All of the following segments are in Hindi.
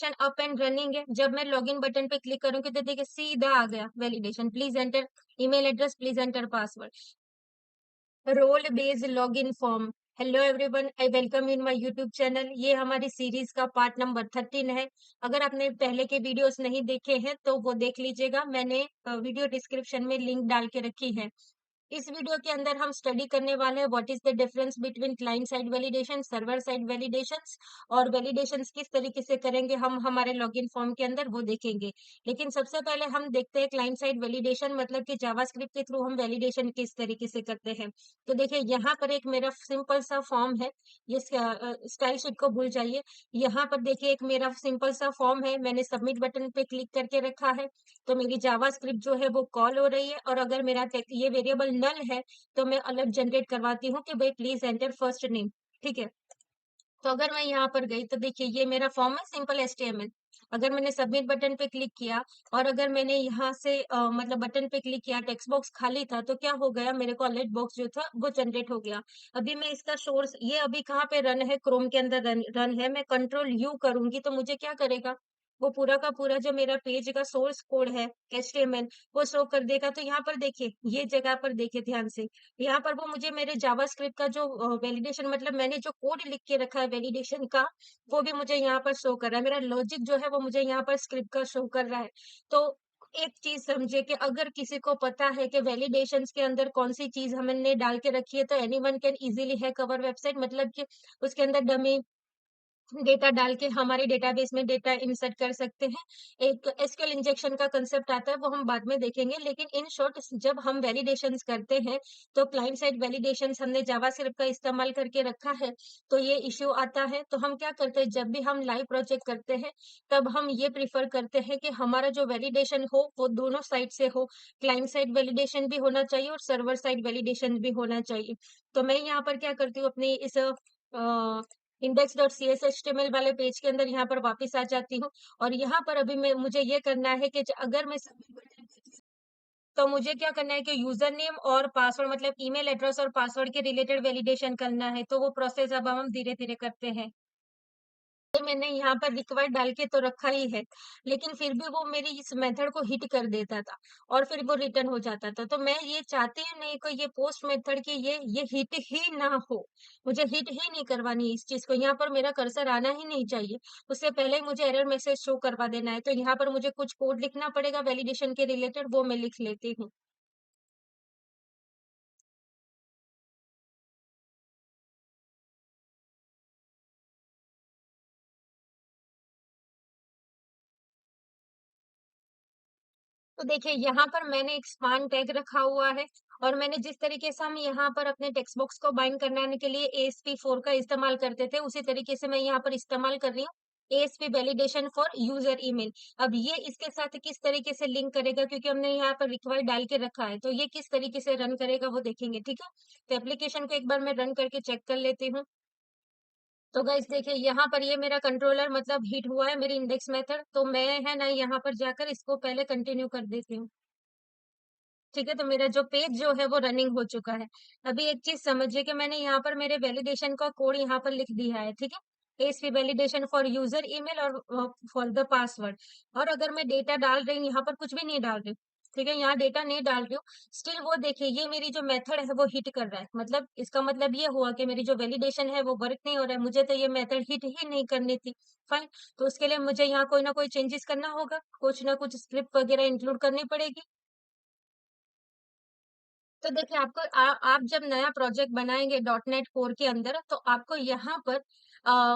अप एंड रनिंग है। जब मैं लॉगिन बटन पे क्लिक करूंगी तो देखिए सीधा आ गया validation, please enter email address, please enter password, role based login form. Hello everyone, I welcome in my YouTube channel. ये हमारी सीरीज का पार्ट नंबर 13 है। अगर आपने पहले के वीडियोस नहीं देखे हैं तो वो देख लीजिएगा, मैंने वीडियो डिस्क्रिप्शन में लिंक डाल के रखी है। इस वीडियो के अंदर हम स्टडी करने वाले हैं what is the difference between client side validation, server side validations, और वैलिडेशंस किस तरीके से करेंगे हम हमारे लॉगिन फॉर्म के अंदर वो देखेंगे। लेकिन सबसे पहले हम देखते हैं क्लाइंट साइड वैलिडेशन मतलब कि जावास्क्रिप्ट के थ्रू हम वैलिडेशन किस तरीके से करते हैं। तो देखिए यहाँ पर एक मेरा सिंपल सा फॉर्म है, ये स्टाइल शीट को भूल जाइए। यहाँ पर देखिए एक मेरा सिंपल सा फॉर्म है, मैंने सबमिट बटन पे क्लिक करके रखा है। तो मेरी जावास्क्रिप्ट जो है वो कॉल हो रही है, और अगर मेरा ये वेरिएबल नल है तो मैं अलर्ट जनरेट करवाती हूँ कि भाई प्लीज एंटर फर्स्ट नेम। ठीक है, तो अगर मैं यहाँ पर गई तो देखिए ये मेरा फॉर्म है सिंपल एचटीएमएल। अगर मैंने सबमिट बटन पे क्लिक किया और अगर मैंने यहाँ से मतलब बटन पे क्लिक किया, टेक्स्ट बॉक्स खाली था, तो क्या हो गया, मेरे को अलर्ट बॉक्स जो था वो जनरेट हो गया। अभी मैं इसका सोर्स, ये अभी कहाँ पे रन है, क्रोम के अंदर रन है। मैं कंट्रोल यू करूंगी तो मुझे क्या करेगा, वो पूरा का पूरा जो मेरा पेज का सोर्स कोड है एचटीएमएल वो शो कर देगा। तो यहाँ पर देखिए, ये जगह पर देखिए ध्यान से, यहाँ पर वो मुझे मेरे जावास्क्रिप्ट का जो वैलिडेशन मतलब मैंने जो कोड लिख के रखा है वैलिडेशन का, वो भी मुझे यहाँ पर शो कर रहा है। मेरा लॉजिक जो है वो मुझे यहाँ पर स्क्रिप्ट का शो कर रहा है। तो एक चीज समझे कि अगर किसी को पता है कि वैलिडेशंस के अंदर कौन सी चीज हमने डाल के रखी है तो anyone can easily hack our website, मतलब कि उसके अंदर डमी डेटा डाल के हमारे डेटाबेस में डेटा इंसर्ट कर सकते हैं। एक एसक्यूएल इंजेक्शन का कंसेप्ट आता है, वो हम बाद में देखेंगे। लेकिन इन शॉर्ट जब हम वैलिडेशंस करते हैं तो क्लाइंट साइड वैलिडेशंस हमने जावास्क्रिप्ट का इस्तेमाल करके रखा है, तो ये इश्यू आता है। तो हम क्या करते हैं, जब भी हम लाइव प्रोजेक्ट करते हैं तब हम ये प्रीफर करते हैं कि हमारा जो वैलिडेशन हो वो दोनों साइड से हो। क्लाइंट साइड वैलिडेशन भी होना चाहिए और सर्वर साइड वैलिडेशन भी होना चाहिए। तो मैं यहाँ पर क्या करती हूँ, अपनी इस index dot C S H T M L वाले पेज के अंदर यहाँ पर वापस आ जाती हूँ। और यहाँ पर अभी मैं मुझे ये करना है कि अगर मैं तो मुझे क्या करना है कि यूजर नेम और पासवर्ड मतलब ईमेल एड्रेस और पासवर्ड के रिलेटेड वैलिडेशन करना है। तो वो प्रोसेस अब हम धीरे धीरे करते हैं। तो मैंने यहाँ पर रिक्वायर्ड डाल के तो रखा ही है, लेकिन फिर भी वो मेरी इस मेथड को हिट कर देता था और फिर वो रिटर्न हो जाता था। तो मैं ये चाहती हूँ नहीं कि ये पोस्ट मेथड की ये हिट ही ना हो, मुझे हिट ही नहीं करवानी है इस चीज को। यहाँ पर मेरा कर्सर आना ही नहीं चाहिए, उससे पहले ही मुझे एरर मैसेज शो करवा देना है। तो यहाँ पर मुझे कुछ कोड लिखना पड़ेगा वैलिडेशन के रिलेटेड, वो मैं लिख लेती हूँ। तो देखिए यहाँ पर मैंने एक्सपांड टैग रखा हुआ है, और मैंने जिस तरीके से हम यहाँ पर अपने टेक्स्ट बॉक्स को बाइंड करने के लिए ASP4 का इस्तेमाल करते थे, उसी तरीके से मैं यहाँ पर इस्तेमाल कर रही हूँ ASP validation for user email. अब ये इसके साथ किस तरीके से लिंक करेगा, क्योंकि हमने यहाँ पर रिक्वायर्ड डाल के रखा है, तो ये किस तरीके से रन करेगा वो देखेंगे। ठीक है, तो एप्लीकेशन को एक बार मैं रन करके चेक कर लेती हूँ। तो गाइस देखिए यहाँ पर ये मेरा कंट्रोलर मतलब हिट हुआ है, मेरी इंडेक्स मेथड। तो मैं है ना यहाँ पर जाकर इसको पहले कंटिन्यू कर देती हूँ। ठीक है, तो मेरा जो पेज जो है वो रनिंग हो चुका है। अभी एक चीज समझिए कि मैंने यहाँ पर मेरे वैलिडेशन का कोड यहाँ पर लिख दिया है। ठीक है, SP validation for user email और फॉर द पासवर्ड। और अगर मैं डेटा डाल रही हूँ, यहाँ पर कुछ भी नहीं डाल रही हूँ, ठीक है, यहाँ डेटा नहीं डाल रही हूँ, स्टिल वो देखिए ये मेरी जो मेथड है वो हिट कर रहा है। मतलब इसका मतलब ये हुआ कि मेरी जो वैलिडेशन है वो वर्क नहीं हो रहा है, मुझे तो ये मेथड हिट ही नहीं करनी थी। फाइन, तो उसके लिए मुझे यहाँ कोई ना कोई चेंजेस करना होगा, कुछ ना कुछ स्क्रिप्ट वगैरह इंक्लूड करनी पड़ेगी। तो देखिए आपको आप जब नया प्रोजेक्ट बनाएंगे डॉट नेट कोर के अंदर, तो आपको यहाँ पर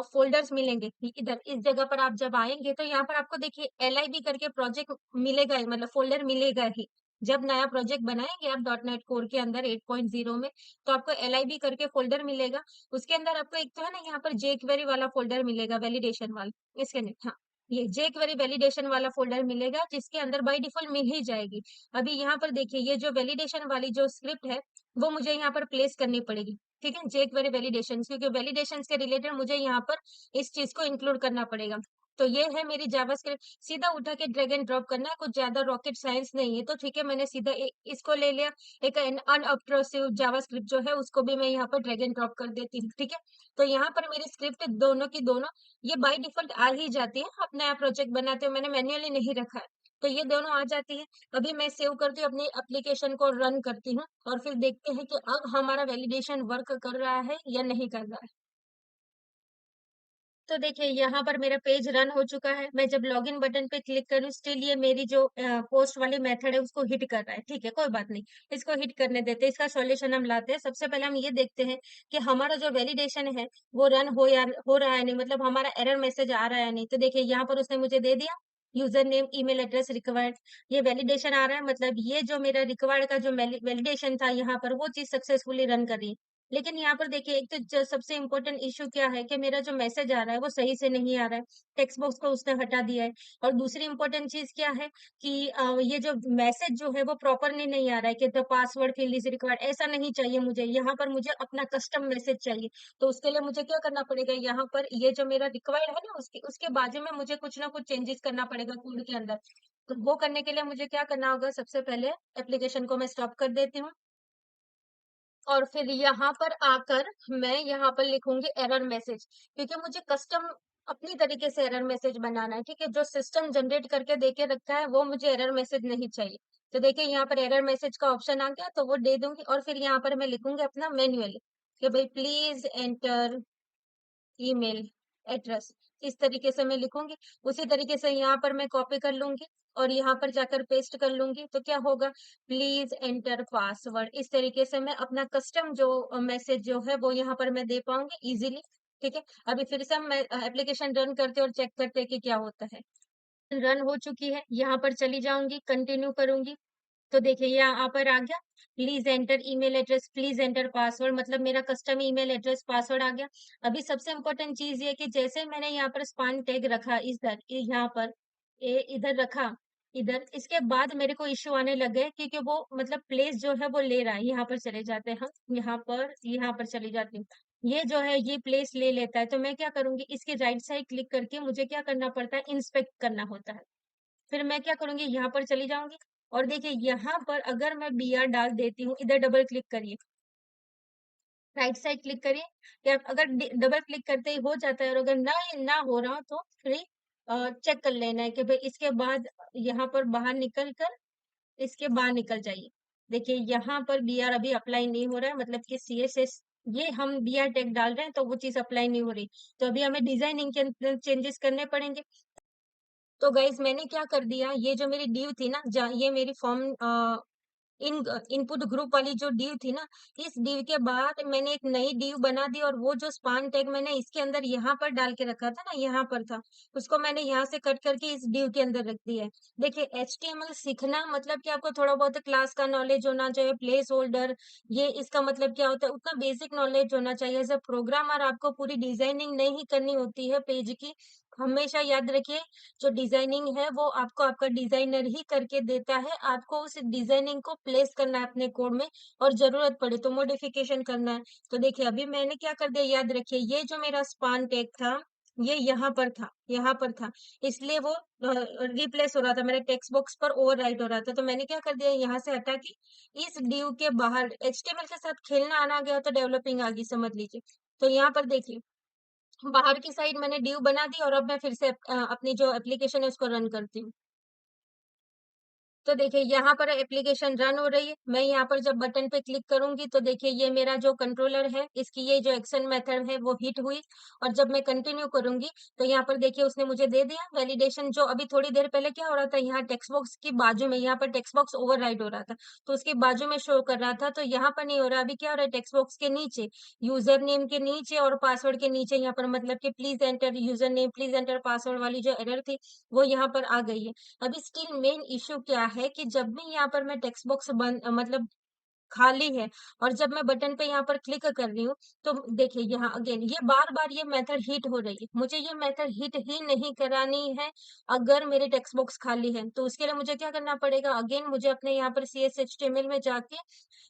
फोल्डर्स मिलेंगे। इधर इस जगह पर आप जब आएंगे तो यहाँ पर आपको देखिए LIB करके प्रोजेक्ट मिलेगा ही, मतलब फोल्डर मिलेगा ही। जब नया प्रोजेक्ट बनाएंगे आप डॉट नेट कोर के अंदर 8.0 में, तो आपको LIB करके फोल्डर मिलेगा। उसके अंदर आपको एक तो है ना यहाँ पर जेक्वेरी वाला फोल्डर मिलेगा, वैलिडेशन वाला, इसके अंदर हाँ, ये जेक्वेरी वैलिडेशन वाला फोल्डर मिलेगा, जिसके अंदर बाय डिफॉल्ट मिल ही जाएगी। अभी यहाँ पर देखिए ये जो वैलिडेशन वाली जो स्क्रिप्ट है वो मुझे यहाँ पर प्लेस करनी पड़ेगी। ठीक है, जेक्वेरी वैलिडेशन, क्योंकि वैलिडेशन के रिलेटेड मुझे यहाँ पर इस चीज को इंक्लूड करना पड़ेगा। तो ये है मेरी जावास्क्रिप्ट, सीधा उठा के ड्रैग एंड ड्रॉप करना है, कुछ ज़्यादा रॉकेट साइंस नहीं है। तो ठीक है, मैंने सीधा इसको ले लिया, एक अनऑब्ट्रसिव जावास्क्रिप्ट जो है उसको भी मैं यहाँ पर ड्रैग एंड ड्रॉप कर देती हूँ, ठीक है। तो यहाँ पर मेरी स्क्रिप्ट दोनों की दोनों ये बाय डिफ़ॉल्ट आ ही जाती है, अपना नया प्रोजेक्ट बनाते हुए मैंने मैन्युअली नहीं रखा है। तो ये दोनों आ जाती है। अभी मैं सेव करती हूँ, अपनी एप्लीकेशन को रन करती हूँ और फिर देखते हैं कि अब हमारा वैलिडेशन वर्क कर रहा है या नहीं कर रहा है। तो देखिए यहाँ पर मेरा पेज रन हो चुका है। मैं जब लॉगिन बटन पे क्लिक करूँ स्टिल ये मेरी जो पोस्ट वाली मेथड है उसको हिट कर रहा है। ठीक है, कोई बात नहीं। इसको हिट करने देते हैं। इसका सॉल्यूशन हम लाते हैं। सबसे पहले हम ये देखते हैं कि हमारा जो वैलिडेशन है वो रन हो रहा है नहीं, मतलब हमारा एरर मैसेज आ रहा है नहीं। तो देखिए यहाँ पर उसने मुझे दे दिया user name email address required, ये वैलिडेशन आ रहा है, मतलब ये जो मेरा रिक्वायर्ड का जो वैलिडेशन था यहाँ पर वो चीज सक्सेसफुली रन कर रही है। लेकिन यहाँ पर देखिए एक तो सबसे इम्पोर्टेंट इश्यू क्या है कि मेरा जो मैसेज आ रहा है वो सही से नहीं आ रहा है, टेक्स्ट बॉक्स को उसने हटा दिया है। और दूसरी इम्पोर्टेंट चीज क्या है कि ये जो मैसेज जो है वो प्रॉपरली नहीं आ रहा है कि the password field is required, ऐसा नहीं चाहिए मुझे। यहाँ पर मुझे अपना कस्टम मैसेज चाहिए। तो उसके लिए मुझे क्या करना पड़ेगा, यहाँ पर ये जो मेरा रिक्वायर्ड है ना उसके उसके बाजू में मुझे कुछ ना कुछ चेंजेस करना पड़ेगा कोड के अंदर। तो वो करने के लिए मुझे क्या करना होगा, सबसे पहले एप्लीकेशन को मैं स्टॉप कर देती हूँ और फिर यहाँ पर आकर मैं यहाँ पर लिखूंगी एरर मैसेज, क्योंकि मुझे कस्टम अपनी तरीके से एरर मैसेज बनाना है। ठीक है, जो सिस्टम जनरेट करके देके रखा है वो मुझे एरर मैसेज नहीं चाहिए। तो देखिए यहाँ पर एरर मैसेज का ऑप्शन आ गया, तो वो दे दूंगी और फिर यहाँ पर मैं लिखूंगी अपना मैन्युअली कि भाई प्लीज एंटर ईमेल एड्रेस, इस तरीके से मैं लिखूंगी। उसी तरीके से यहाँ पर मैं कॉपी कर लूंगी और यहाँ पर जाकर पेस्ट कर लूंगी। तो क्या होगा, प्लीज एंटर पासवर्ड, इस तरीके से मैं अपना कस्टम जो मैसेज जो है वो यहाँ पर मैं दे पाऊंगी इजीली। ठीक है, अभी फिर से हम एप्लीकेशन रन करते और चेक करते हैं कि क्या होता है। रन हो चुकी है, यहाँ पर चली जाऊंगी, कंटिन्यू करूंगी। तो देखिए यहाँ पर आ गया please enter email address, please enter password, मतलब मेरा कस्टम ईमेल एड्रेस पासवर्ड आ गया। अभी सबसे इम्पोर्टेंट चीज ये कि जैसे मैंने यहाँ पर स्पान टैग रखा इधर यहाँ पर इधर रखा, इधर इसके बाद मेरे को इश्यू आने लगे क्योंकि वो मतलब प्लेस जो है वो ले रहा है। यहाँ पर चले जाते हैं हम, यहाँ पर चली जाती हूँ। ये जो है ये प्लेस ले लेता है, तो मैं क्या करूंगी, इसके राइट साइड क्लिक करके मुझे क्या करना पड़ता है, इंस्पेक्ट करना होता है। फिर मैं क्या करूंगी, यहाँ पर चली जाऊंगी और देखिए यहाँ पर अगर मैं बी आर डाल देती हूँ, इधर डबल क्लिक करिए, राइट साइड क्लिक करिए, या अगर डबल क्लिक करते ही हो जाता है और अगर ना ना हो रहा हो तो फिर चेक कर लेना है कि भाई इसके बाद यहाँ पर बाहर निकल कर इसके बाहर निकल जाइए। देखिए यहाँ पर बी आर अभी अप्लाई नहीं हो रहा है, मतलब कि सी एस एस ये हम बी आर टैग डाल रहे हैं तो वो चीज अप्लाई नहीं हो रही। तो अभी हमें डिजाइनिंग के अंदर चेंजेस करने पड़ेंगे। तो गाइज मैंने क्या कर दिया, ये जो मेरी ड्यू थी ना, ये मेरी फॉर्म इन इनपुट ग्रुप वाली जो ड्यू थी ना, इस ड्यू के बाद मैंने एक नई ड्यू बना दी और वो जो स्पान टैग मैंने इसके अंदर यहाँ पर डाल के रखा था ना, यहाँ पर था, उसको मैंने यहाँ से कट करके इस ड्यू के अंदर रख दिया है। देखिए HTML सीखना मतलब कि आपको थोड़ा बहुत क्लास का नॉलेज होना चाहिए, प्लेस होल्डर, ये इसका मतलब क्या होता है उतना बेसिक नॉलेज होना चाहिए। एज अ प्रोग्रामर आपको पूरी डिजाइनिंग नहीं करनी होती है पेज की। हमेशा याद रखिए, जो डिजाइनिंग है वो आपको आपका डिजाइनर ही करके देता है। आपको उस डिजाइनिंग को प्लेस करना है अपने कोड में और जरूरत पड़े तो मॉडिफिकेशन करना है। तो देखिए अभी मैंने क्या कर दिया, याद रखिए ये जो मेरा स्पान टैग था ये यहाँ पर था, यहाँ पर था, इसलिए वो रिप्लेस हो रहा था, मेरे टेक्स्ट बॉक्स पर ओवरराइट हो रहा था। तो मैंने क्या कर दिया, यहाँ से हटा के इस ड्यू के बाहर HTML के साथ खेलना आना गया तो डेवलपिंग आ गई, समझ लीजिए। तो यहाँ पर देखिए बाहर की साइड मैंने ड्यू बना दी और अब मैं फिर से अपनी जो एप्लीकेशन है उसको रन करती हूँ। तो देखिए यहाँ पर एप्लीकेशन रन हो रही है। मैं यहाँ पर जब बटन पे क्लिक करूंगी तो देखिए ये मेरा जो कंट्रोलर है इसकी ये जो एक्शन मेथड है वो हिट हुई। और जब मैं कंटिन्यू करूंगी तो यहाँ पर देखिए उसने मुझे दे दिया वैलिडेशन। जो अभी थोड़ी देर पहले क्या हो रहा था, यहाँ टेक्स्ट बॉक्स की बाजू में, यहाँ पर टेक्स्ट बॉक्स ओवरराइड हो रहा था तो उसके बाजू में शो कर रहा था, तो यहाँ पर नहीं हो रहा। अभी क्या हो रहा है, टेक्स्ट बॉक्स के नीचे, यूजर नेम के नीचे और पासवर्ड के नीचे, यहाँ पर मतलब कि please enter user name please enter password वाली जो एरर थी वो यहाँ पर आ गई है। अभी स्टिल मेन इश्यू क्या है कि जब भी यहाँ पर मैं टेक्स्ट बॉक्स बंद मतलब खाली है और जब मैं बटन पे यहाँ पर क्लिक कर रही हूँ तो देखिए यहाँ अगेन ये बार बार ये मेथड हिट हो रही है। मुझे ये मेथड हिट ही नहीं करानी है अगर मेरे टेक्स्ट बॉक्स खाली है। तो उसके लिए मुझे क्या करना पड़ेगा, अगेन मुझे अपने यहाँ पर CSHTML में जाके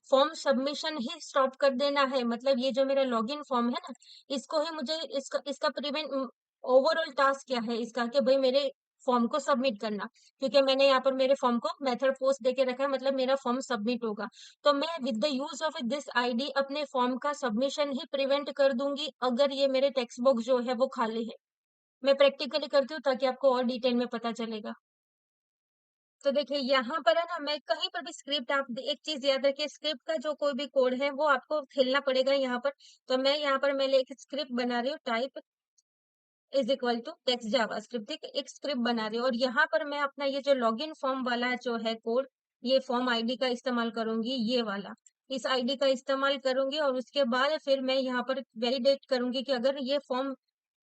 फॉर्म सबमिशन ही स्टॉप कर देना है। मतलब ये जो मेरा लॉगिन फॉर्म है ना, इसको ही मुझे इसका इसका प्रिवेंट ओवरऑल टास्क क्या है इसका कि भाई मेरे फॉर्म को सबमिट करना, क्योंकि मैंने यहाँ पर मेरे फॉर्म को मेथड पोस्ट देके रखा है, मतलब मेरा फॉर्म सबमिट होगा। तो मैं with the use of this ID अपने फॉर्म का सबमिशन ही प्रिवेंट कर दूंगी अगर ये मेरे टेक्स्ट बॉक्स जो है वो खाली है। मैं प्रैक्टिकली करती हूँ ताकि आपको और डिटेल में पता चलेगा। तो देखिए यहाँ पर है ना, मैं कहीं पर भी स्क्रिप्ट, आप एक चीज याद रखिए, स्क्रिप्ट का जो कोई भी कोड है वो आपको खेलना पड़ेगा यहाँ पर। तो मैं यहाँ पर मैंने एक स्क्रिप्ट बना रही हूँ, type is equal to text JavaScript, ठीक है, एक स्क्रिप्ट बना रही हूँ। और यहाँ पर मैं अपना ये जो लॉगिन फॉर्म वाला जो है कोड, ये फॉर्म आईडी का इस्तेमाल करूंगी, ये वाला, इस आईडी का इस्तेमाल करूंगी। और उसके बाद फिर मैं यहाँ पर वैलिडेट करूंगी कि अगर ये फॉर्म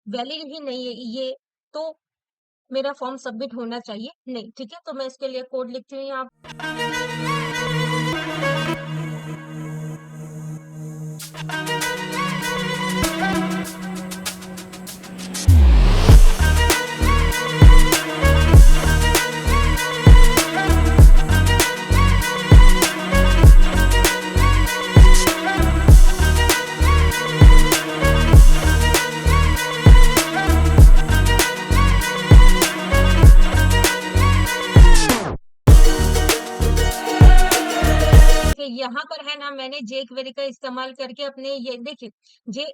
वैलिड ही नहीं है ये, तो मेरा फॉर्म सबमिट होना चाहिए नहीं, ठीक है। तो मैं इसके लिए कोड लिखती हूँ यहाँ। देखिए यहाँ पर है ना, मैंने जेक्वेरी का इस्तेमाल करके अपने ये देखिए,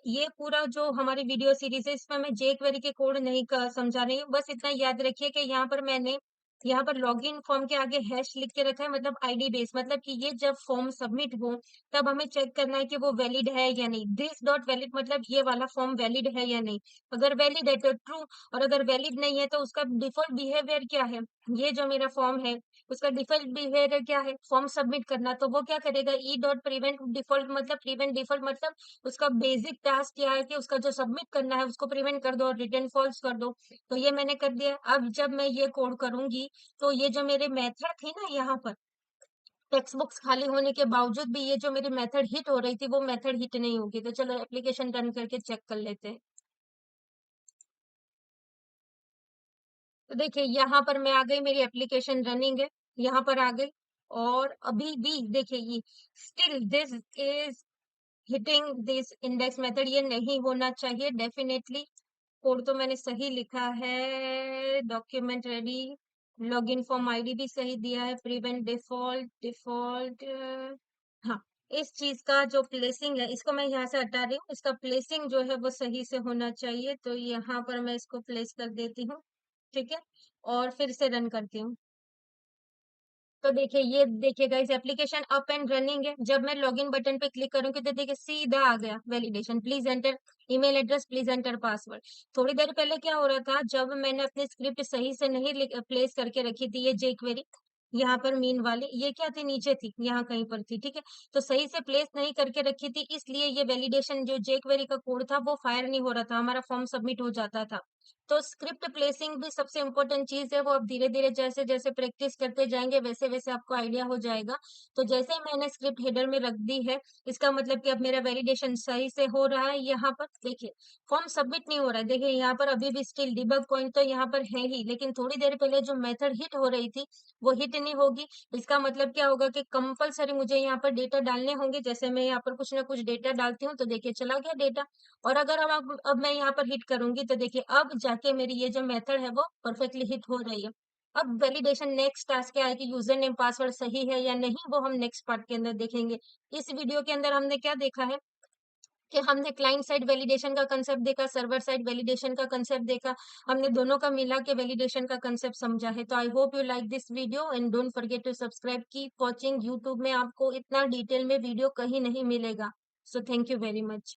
ये पूरा जो हमारी वीडियो सीरीज है इसमें मैं जेक्वेरी के कोड नहीं समझा रही हूँ। बस इतना याद रखिए कि यहाँ पर मैंने यहाँ पर लॉगिन फॉर्म के आगे हैश लिख के रखा है, मतलब आईडी बेस, मतलब कि ये जब फॉर्म सबमिट हो तब हमें चेक करना है कि वो वैलिड है या नहीं। दिस डॉट वैलिड मतलब ये वाला फॉर्म वैलिड है या नहीं। अगर वैलिड है तो ट्रू, और अगर वैलिड नहीं है तो उसका डिफॉल्ट बिहेवियर क्या है, ये जो मेरा फॉर्म है उसका डिफॉल्ट बिहेवियर क्या है, फॉर्म सबमिट करना। तो वो क्या करेगा, ई डॉट प्रिवेंट डिफॉल्ट, मतलब प्रिवेंट डिफॉल्ट मतलब उसका बेसिक टास्क क्या है कि उसका जो सबमिट करना है उसको प्रिवेंट कर दो और रिटर्न फॉल्स कर दो। तो ये मैंने कर दिया। अब जब मैं ये कोड करूंगी तो ये जो मेरे मेथड थी ना, यहाँ पर टेक्स्ट बुक्स खाली होने के बावजूद भी ये जो मेरी मेथड हिट हो रही थी वो मेथड हिट नहीं होगी। तो चलो एप्लीकेशन रन करके चेक कर लेते हैं। तो देखिए यहाँ पर मैं आ गई, मेरी एप्लीकेशन रनिंग है, यहाँ पर आ गई। और अभी भी देखिए ये still this is hitting this index method, ये नहीं होना चाहिए डेफिनेटली। कोड तो मैंने सही लिखा है, document ready, login form ID भी सही दिया है, प्रिवेंट डिफॉल्ट डिफॉल्ट। हाँ, इस चीज का जो प्लेसिंग है इसको मैं यहाँ से हटा रही हूँ, इसका प्लेसिंग जो है वो सही से होना चाहिए। तो यहाँ पर मैं इसको प्लेस कर देती हूँ, ठीक है, और फिर से रन करती हूँ। तो देखिए, ये देखिएगा इस एप्लीकेशन अप एंड रनिंग है। जब मैं लॉगिन बटन पे क्लिक करूंगी तो देखिए सीधा आ गया validation, please enter email address, please enter password. थोड़ी देर पहले क्या हो रहा था, जब मैंने अपनी स्क्रिप्ट सही से नहीं प्लेस करके रखी थी, ये जे क्वेरी यहाँ पर मीन वाली, ये क्या थी, नीचे थी, यहाँ कहीं पर थी, ठीक है। तो सही से प्लेस नहीं करके रखी थी, इसलिए ये वैलिडेशन जो जे क्वेरी का कोड था वो फायर नहीं हो रहा था, हमारा फॉर्म सबमिट हो जाता था। तो स्क्रिप्ट प्लेसिंग भी सबसे इम्पोर्टेंट चीज है, वो आप धीरे धीरे जैसे जैसे प्रैक्टिस करते जाएंगे वैसे वैसे आपको आइडिया हो जाएगा। तो जैसे ही मैंने स्क्रिप्ट हेडर में रख दी है, इसका मतलब कि अब मेरा वैलिडेशन सही से हो रहा है। यहाँ पर देखिए फॉर्म सबमिट नहीं हो रहा है, देखिए यहाँ पर अभी भी स्टिल डिबग पॉइंट तो यहाँ पर है ही, लेकिन थोड़ी देर पहले जो मेथड हिट हो रही थी वो हिट नहीं होगी। इसका मतलब क्या होगा कि कंपलसरी मुझे यहाँ पर डेटा डालने होंगे। जैसे मैं यहाँ पर कुछ ना कुछ डेटा डालती हूँ तो देखिए चला गया डेटा। और अगर अब मैं यहाँ पर हिट करूंगी तो देखिए अब जाके मेरी ये जो मेथड है वो परफेक्टली हिट हो रही है। अब वैलिडेशन नेक्स्ट टास्क क्या है कि यूजर नेम पासवर्ड सही है या नहीं, वो हम नेक्स्ट पार्ट के अंदर देखेंगे। इस वीडियो के अंदर हमने क्या देखा है कि हमने क्लाइंट साइड वैलिडेशन का कंसेप्ट देखा, सर्वर साइड वैलिडेशन का कंसेप्ट देखा, हमने दोनों का मिला के वैलिडेशन का कंसेप्ट समझा है। तो I hope you like this video and don't forget to subscribe, keep watching. YouTube में आपको इतना डिटेल में वीडियो कहीं नहीं मिलेगा। So thank you very much.